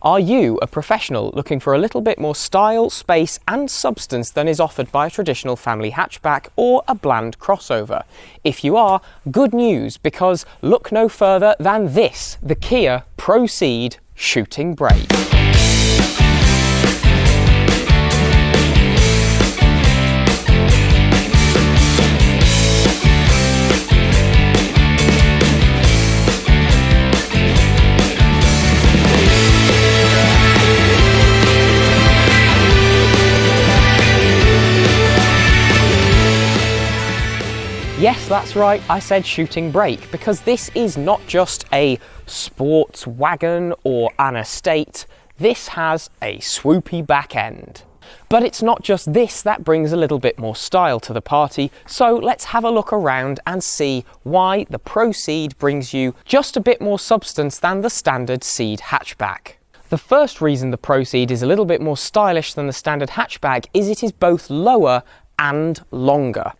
Are you a professional looking for a little bit more style, space and substance than is offered by a traditional family hatchback or a bland crossover? If you are, good news, because look no further than this, the Kia ProCeed shooting brake. Yes, that's right, I said shooting brake, because this is not just a sports wagon or an estate, this has a swoopy back end. But it's not just this that brings a little bit more style to the party, so let's have a look around and see why the ProCeed brings you just a bit more substance than the standard Ceed hatchback. The first reason the ProCeed is a little bit more stylish than the standard hatchback is it is both lower and longer.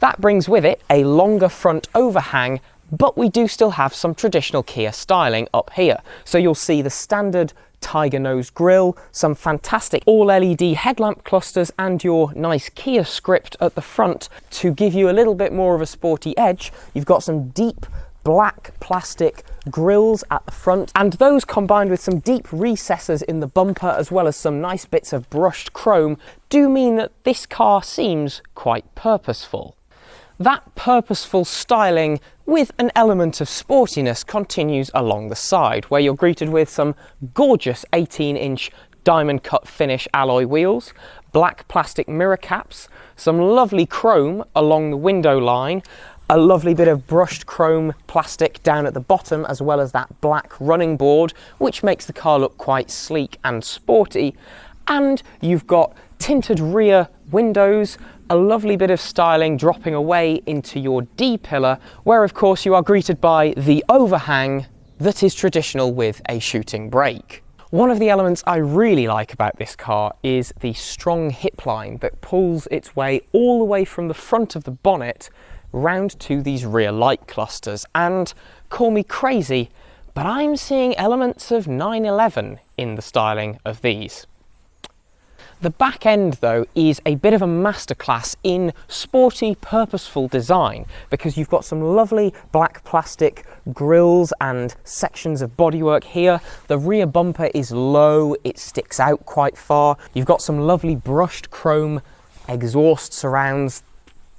That brings with it a longer front overhang, but we do still have some traditional Kia styling up here. So you'll see the standard tiger nose grille, some fantastic all LED headlamp clusters and your nice Kia script at the front to give you a little bit more of a sporty edge. You've got some deep black plastic grills at the front, and those combined with some deep recesses in the bumper as well as some nice bits of brushed chrome do mean that this car seems quite purposeful. That purposeful styling with an element of sportiness continues along the side, where you're greeted with some gorgeous 18-inch diamond cut finish alloy wheels, black plastic mirror caps, some lovely chrome along the window line, a lovely bit of brushed chrome plastic down at the bottom, as well as that black running board, which makes the car look quite sleek and sporty. And you've got tinted rear windows, a lovely bit of styling dropping away into your D-pillar, where of course you are greeted by the overhang that is traditional with a shooting brake. One of the elements I really like about this car is the strong hip line that pulls its way all the way from the front of the bonnet round to these rear light clusters, and call me crazy, but I'm seeing elements of 911 in the styling of these. The back end though is a bit of a masterclass in sporty, purposeful design, because you've got some lovely black plastic grills and sections of bodywork here. The rear bumper is low, it sticks out quite far. You've got some lovely brushed chrome exhaust surrounds.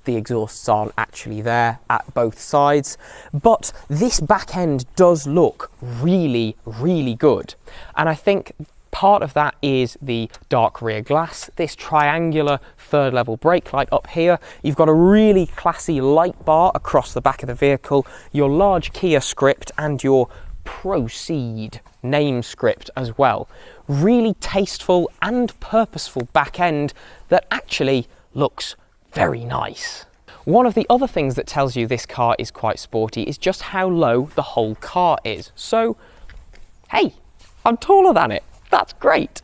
The exhausts aren't actually there at both sides, but this back end does look really, really good. And I think part of that is the dark rear glass, this triangular third level brake light up here. You've got a really classy light bar across the back of the vehicle, your large Kia script and your ProCeed name script as well. Really tasteful and purposeful back end that actually looks very nice. One of the other things that tells you this car is quite sporty is just how low the whole car is. So, hey, I'm taller than it. That's great.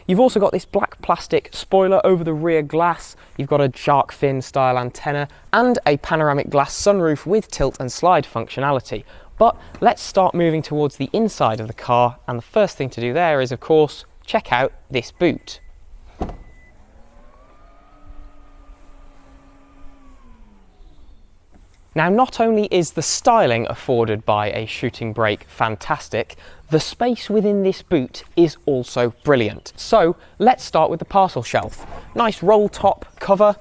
You've also got this black plastic spoiler over the rear glass. You've got a shark fin style antenna and a panoramic glass sunroof with tilt and slide functionality. But let's start moving towards the inside of the car, and the first thing to do there is of course check out this boot. Now, not only is the styling afforded by a shooting brake fantastic, the space within this boot is also brilliant. So let's start with the parcel shelf. Nice roll top cover,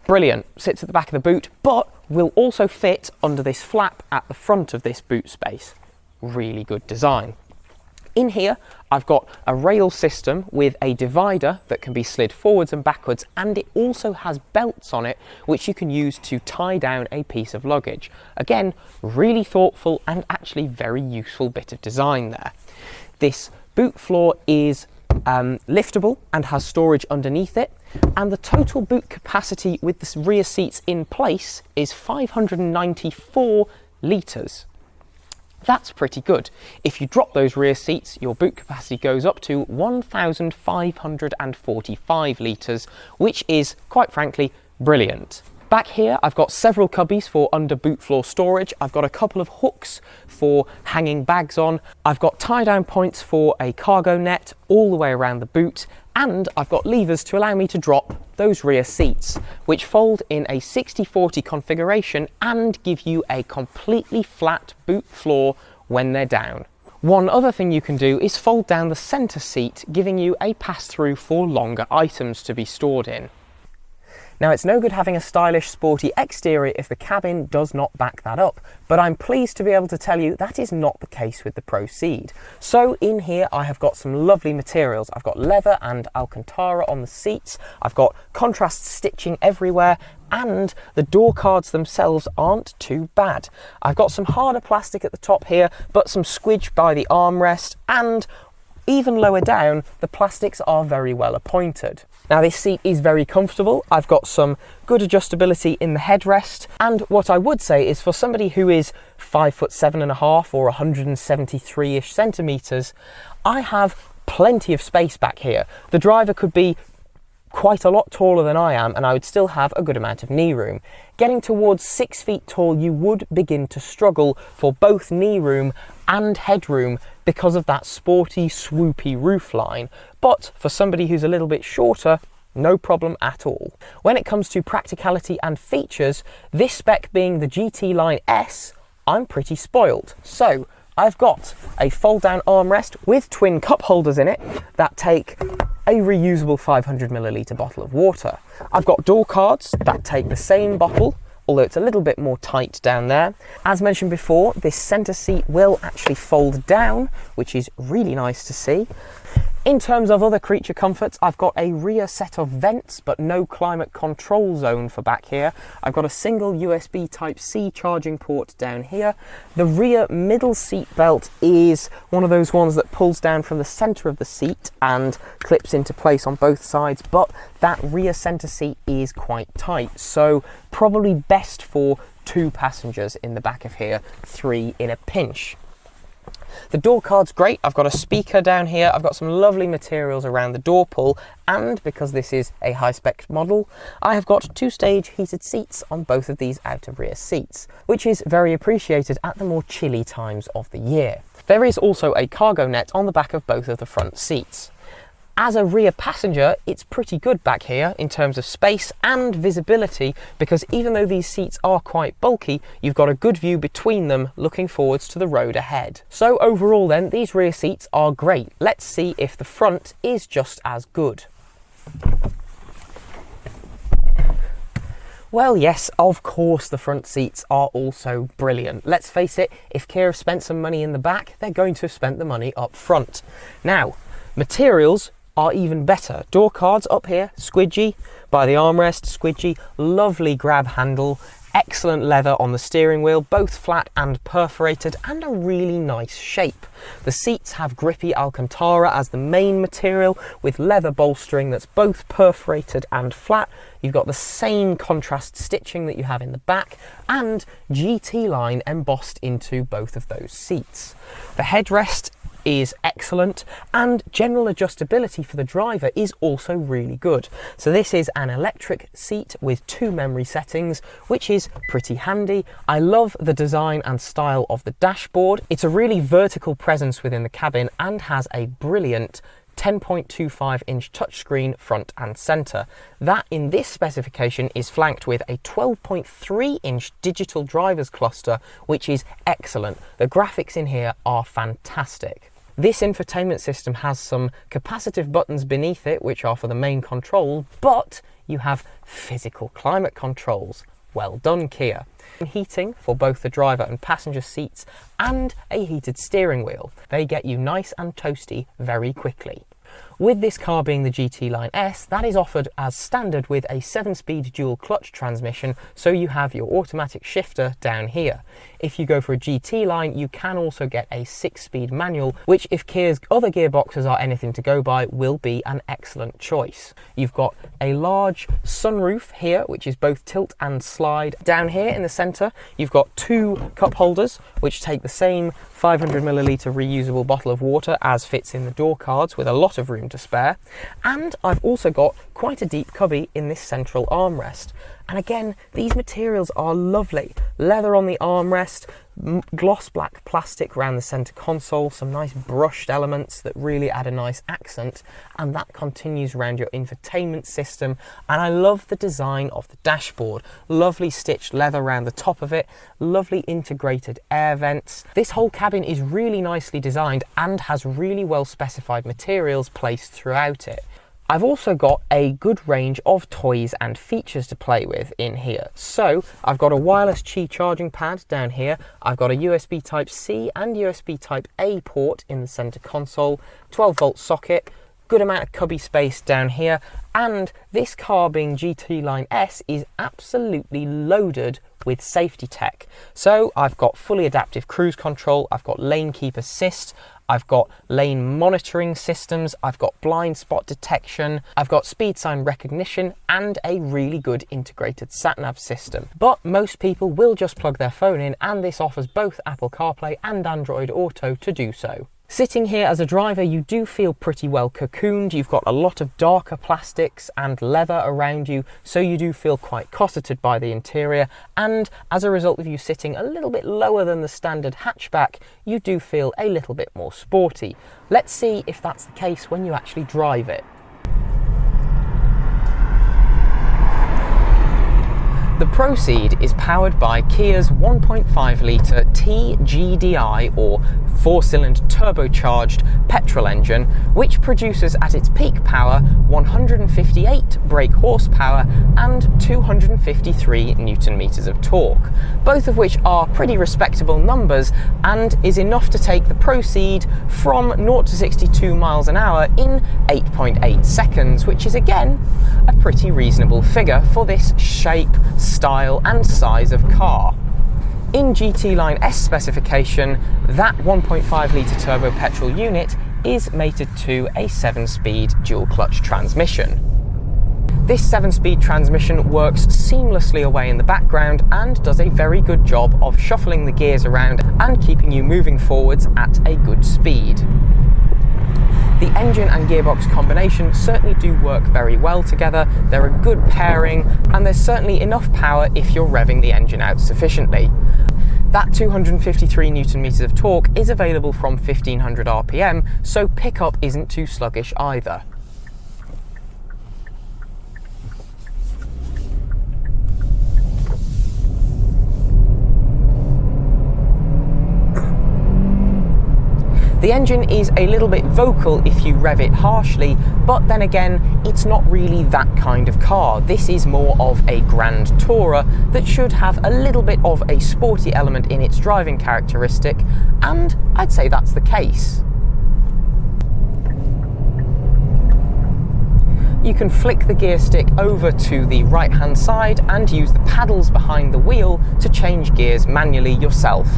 brilliant, sits at the back of the boot, but will also fit under this flap at the front of this boot space. Really good design. In here, I've got a rail system with a divider that can be slid forwards and backwards, and it also has belts on it which you can use to tie down a piece of luggage. Again, really thoughtful and actually very useful bit of design there. This boot floor is liftable and has storage underneath it, and the total boot capacity with the rear seats in place is 594 litres. That's pretty good. If you drop those rear seats, your boot capacity goes up to 1,545 litres, which is, quite frankly, brilliant. Back here, I've got several cubbies for under boot floor storage. I've got a couple of hooks for hanging bags on. I've got tie-down points for a cargo net all the way around the boot. And I've got levers to allow me to drop those rear seats, which fold in a 60/40 configuration and give you a completely flat boot floor when they're down. One other thing you can do is fold down the centre seat, giving you a pass-through for longer items to be stored in. Now, it's no good having a stylish, sporty exterior if the cabin does not back that up, but I'm pleased to be able to tell you that is not the case with the ProCeed. So in here, I have got some lovely materials. I've got leather and Alcantara on the seats. I've got contrast stitching everywhere, and the door cards themselves aren't too bad. I've got some harder plastic at the top here, but some squidge by the armrest, and even lower down, the plastics are very well appointed. Now, this seat is very comfortable. I've got some good adjustability in the headrest. And what I would say is, for somebody who is 5'7.5" or 173-ish centimetres, I have plenty of space back here. The driver could be quite a lot taller than I am, and I would still have a good amount of knee room. Getting towards 6 feet tall, you would begin to struggle for both knee room and headroom because of that sporty, swoopy roofline. But for somebody who's a little bit shorter, no problem at all. When it comes to practicality and features, this spec being the GT Line S, I'm pretty spoiled. So I've got a fold-down armrest with twin cup holders in it that take a reusable 500ml bottle of water. I've got door cards that take the same bottle, although it's a little bit more tight down there. As mentioned before, this centre seat will actually fold down, which is really nice to see. In terms of other creature comforts, I've got a rear set of vents, but no climate control zone for back here. I've got a single USB Type-C charging port down here. The rear middle seat belt is one of those ones that pulls down from the centre of the seat and clips into place on both sides, but that rear centre seat is quite tight, so probably best for 2 passengers in the back of here, 3 in a pinch. The door card's great. I've got a speaker down here. I've got some lovely materials around the door pull, and because this is a high-spec model, I have got 2-stage heated seats on both of these outer rear seats, which is very appreciated at the more chilly times of the year. There is also a cargo net on the back of both of the front seats. As a rear passenger, it's pretty good back here in terms of space and visibility, because even though these seats are quite bulky, you've got a good view between them looking forwards to the road ahead. So overall then, these rear seats are great. Let's see if the front is just as good. Well, yes, of course the front seats are also brilliant. Let's face it, if Kia have spent some money in the back, they're going to have spent the money up front. Now, materials are even better. Door cards up here, squidgy by the armrest, squidgy, lovely grab handle, excellent leather on the steering wheel, both flat and perforated, and a really nice shape. The seats have grippy Alcantara as the main material, with leather bolstering that's both perforated and flat. You've got the same contrast stitching that you have in the back, and GT Line embossed into both of those seats. The headrest is excellent, and general adjustability for the driver is also really good. So this is an electric seat with 2 memory settings, which is pretty handy. I love the design and style of the dashboard. It's a really vertical presence within the cabin and has a brilliant 10.25-inch touchscreen front and centre. That in this specification is flanked with a 12.3-inch digital driver's cluster, which is excellent. The graphics in here are fantastic. This infotainment system has some capacitive buttons beneath it, which are for the main control, but you have physical climate controls. Well done, Kia. Heating for both the driver and passenger seats, and a heated steering wheel. They get you nice and toasty very quickly. With this car being the GT Line S, that is offered as standard with a 7-speed dual clutch transmission, so you have your automatic shifter down here. If you go for a GT Line, you can also get a 6-speed manual, which, if Kia's other gearboxes are anything to go by, will be an excellent choice. You've got a large sunroof here, which is both tilt and slide. Down here in the centre, you've got 2 cup holders, which take the same 500ml reusable bottle of water as fits in the door cards, with a lot of room room to spare. And I've also got quite a deep cubby in this central armrest. And again, these materials are lovely. Leather on the armrest, gloss black plastic around the centre console, some nice brushed elements that really add a nice accent, and that continues around your infotainment system. And I love the design of the dashboard. Lovely stitched leather around the top of it, lovely integrated air vents. This whole cabin is really nicely designed and has really well specified materials placed throughout it. I've also got a good range of toys and features to play with in here. So I've got a wireless Qi charging pad down here. I've got a USB Type-C and USB Type-A port in the center console, 12-volt socket, good amount of cubby space down here, and this car, being GT Line S, is absolutely loaded with safety tech. So I've got fully adaptive cruise control, I've got lane keep assist, I've got lane monitoring systems, I've got blind spot detection, I've got speed sign recognition, and a really good integrated sat-nav system. But most people will just plug their phone in, and this offers both Apple CarPlay and Android Auto to do so. Sitting here as a driver, you do feel pretty well cocooned. You've got a lot of darker plastics and leather around you, so you do feel quite cosseted by the interior, and as a result of you sitting a little bit lower than the standard hatchback, you do feel a little bit more sporty. Let's see if that's the case when you actually drive it. The ProCeed is powered by Kia's 1.5 litre TGDI, or 4-cylinder turbocharged petrol engine, which produces at its peak power 158 brake horsepower and 253 Newton meters of torque, both of which are pretty respectable numbers, and is enough to take the ProCeed from 0 to 62 miles an hour in 8.8 seconds, which is again a pretty reasonable figure for this shape, style and size of car. In GT Line S specification, that 1.5 litre turbo petrol unit is mated to a 7-speed dual clutch transmission. This 7-speed transmission works seamlessly away in the background and does a very good job of shuffling the gears around and keeping you moving forwards at a good speed. The engine and gearbox combination certainly do work very well together. They're a good pairing, and there's certainly enough power if you're revving the engine out sufficiently. That 253 Newton meters of torque is available from 1500 RPM, so pickup isn't too sluggish either. The engine is a little bit vocal if you rev it harshly, but then again, it's not really that kind of car. This is more of a grand tourer that should have a little bit of a sporty element in its driving characteristic, and I'd say that's the case. You can flick the gear stick over to the right hand side and use the paddles behind the wheel to change gears manually yourself.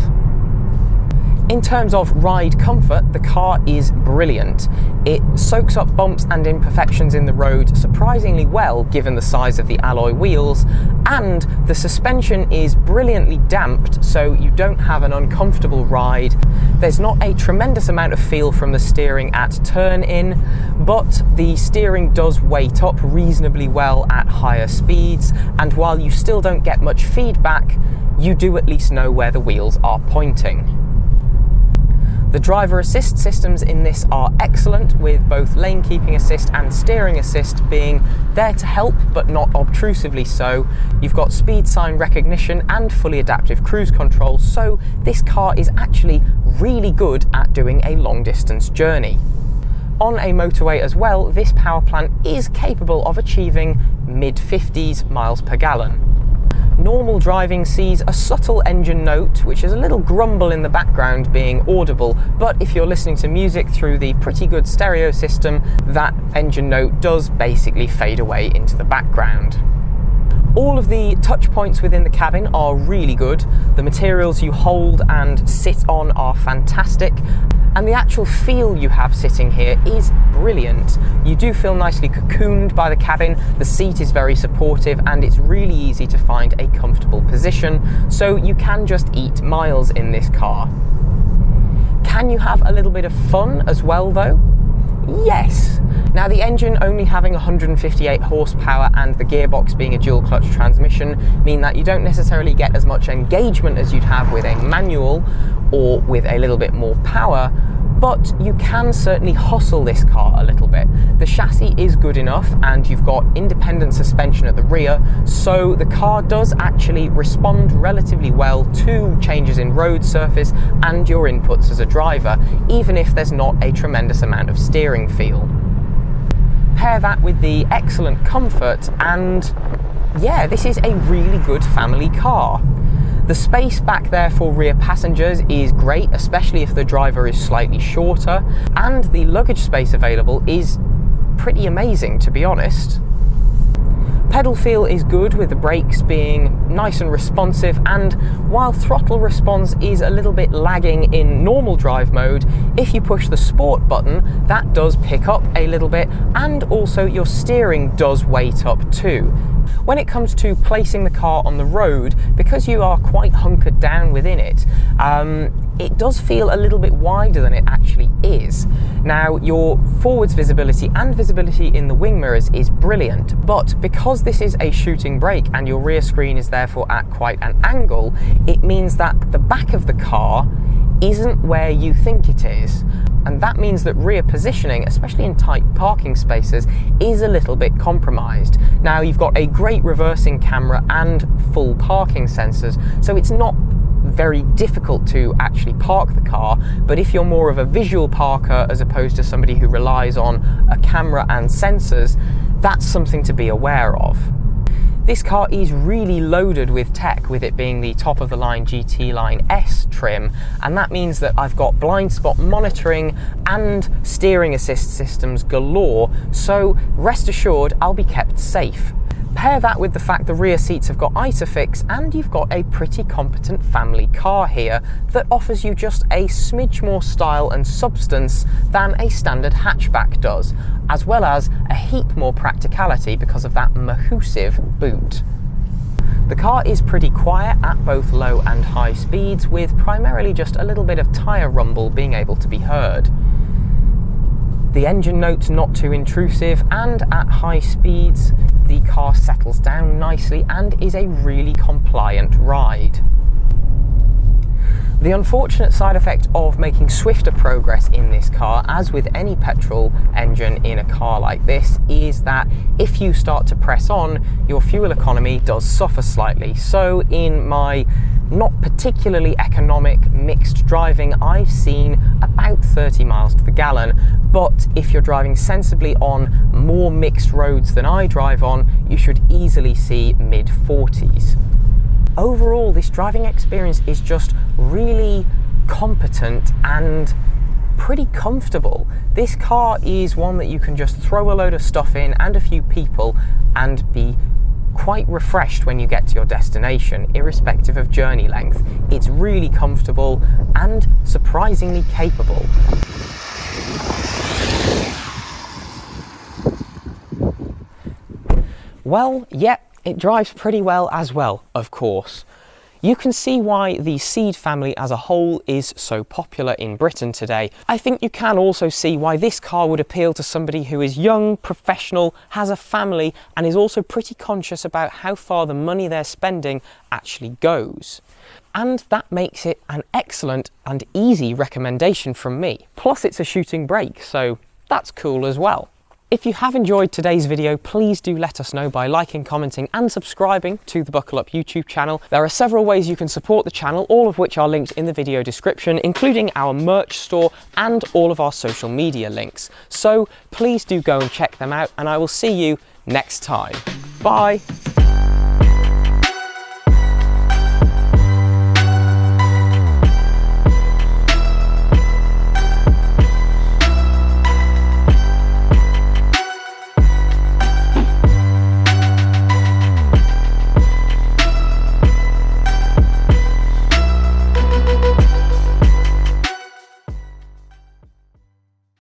In terms of ride comfort, the car is brilliant. It soaks up bumps and imperfections in the road surprisingly well given the size of the alloy wheels, and the suspension is brilliantly damped so you don't have an uncomfortable ride. There's not a tremendous amount of feel from the steering at turn-in, but the steering does weight up reasonably well at higher speeds, and while you still don't get much feedback, you do at least know where the wheels are pointing. The driver assist systems in this are excellent, with both lane keeping assist and steering assist being there to help but not obtrusively so. You've got speed sign recognition and fully adaptive cruise control, so this car is actually really good at doing a long distance journey. On a motorway as well, this power plant is capable of achieving mid-50s miles per gallon. Normal driving sees a subtle engine note, which is a little grumble in the background being audible, but if you're listening to music through the pretty good stereo system, that engine note does basically fade away into the background. All of the touch points within the cabin are really good. The materials you hold and sit on are fantastic, and the actual feel you have sitting here is brilliant. You do feel nicely cocooned by the cabin, the seat is very supportive, and it's really easy to find a comfortable position, so you can just eat miles in this car. Can you have a little bit of fun as well though? Yes! Now, the engine only having 158 horsepower and the gearbox being a dual clutch transmission mean that you don't necessarily get as much engagement as you'd have with a manual or with a little bit more power, but you can certainly hustle this car a little bit. The chassis is good enough and you've got independent suspension at the rear, so the car does actually respond relatively well to changes in road surface and your inputs as a driver, even if there's not a tremendous amount of steering feel. Pair that with the excellent comfort and yeah, this is a really good family car. The space back there for rear passengers is great, especially if the driver is slightly shorter, and the luggage space available is pretty amazing, to be honest. Pedal feel is good, with the brakes being nice and responsive, and while throttle response is a little bit lagging in normal drive mode, if you push the sport button, that does pick up a little bit, and also your steering does weight up too. When it comes to placing the car on the road, because you are quite hunkered down within it, it does feel a little bit wider than it actually is. Now, your forwards visibility and visibility in the wing mirrors is brilliant, but because this is a shooting brake and your rear screen is therefore at quite an angle, it means that the back of the car isn't where you think it is. And that means that rear positioning, especially in tight parking spaces, is a little bit compromised. Now, you've got a great reversing camera and full parking sensors, so it's not very difficult to actually park the car, but if you're more of a visual parker as opposed to somebody who relies on a camera and sensors, that's something to be aware of. This car is really loaded with tech, with it being the top of the line GT Line S trim, and that means that I've got blind spot monitoring and steering assist systems galore, so rest assured I'll be kept safe. Pair that with the fact the rear seats have got ISOFIX, and you've got a pretty competent family car here that offers you just a smidge more style and substance than a standard hatchback does, as well as a heap more practicality because of that massive boot. The car is pretty quiet at both low and high speeds, with primarily just a little bit of tyre rumble being able to be heard. The engine note's not too intrusive, and at high speeds the car settles down nicely and is a really compliant ride. The unfortunate side effect of making swifter progress in this car, as with any petrol engine in a car like this, is that if you start to press on, your fuel economy does suffer slightly. So in my not particularly economic mixed driving, I've seen about 30 miles to the gallon, but if you're driving sensibly on more mixed roads than I drive on, you should easily see mid-40s. Overall, this driving experience is just really competent and pretty comfortable. This car is one that you can just throw a load of stuff in and a few people and be quite refreshed when you get to your destination, irrespective of journey length. It's really comfortable and surprisingly capable. Well, yeah, it drives pretty well as well, of course. You can see why the Ceed family as a whole is so popular in Britain today. I think you can also see why this car would appeal to somebody who is young, professional, has a family, and is also pretty conscious about how far the money they're spending actually goes. And that makes it an excellent and easy recommendation from me. Plus it's a shooting brake, so that's cool as well. If you have enjoyed today's video, please do let us know by liking, commenting and subscribing to the Buckle Up YouTube channel. There are several ways you can support the channel, all of which are linked in the video description, including our merch store and all of our social media links. So please do go and check them out, and I will see you next time. Bye!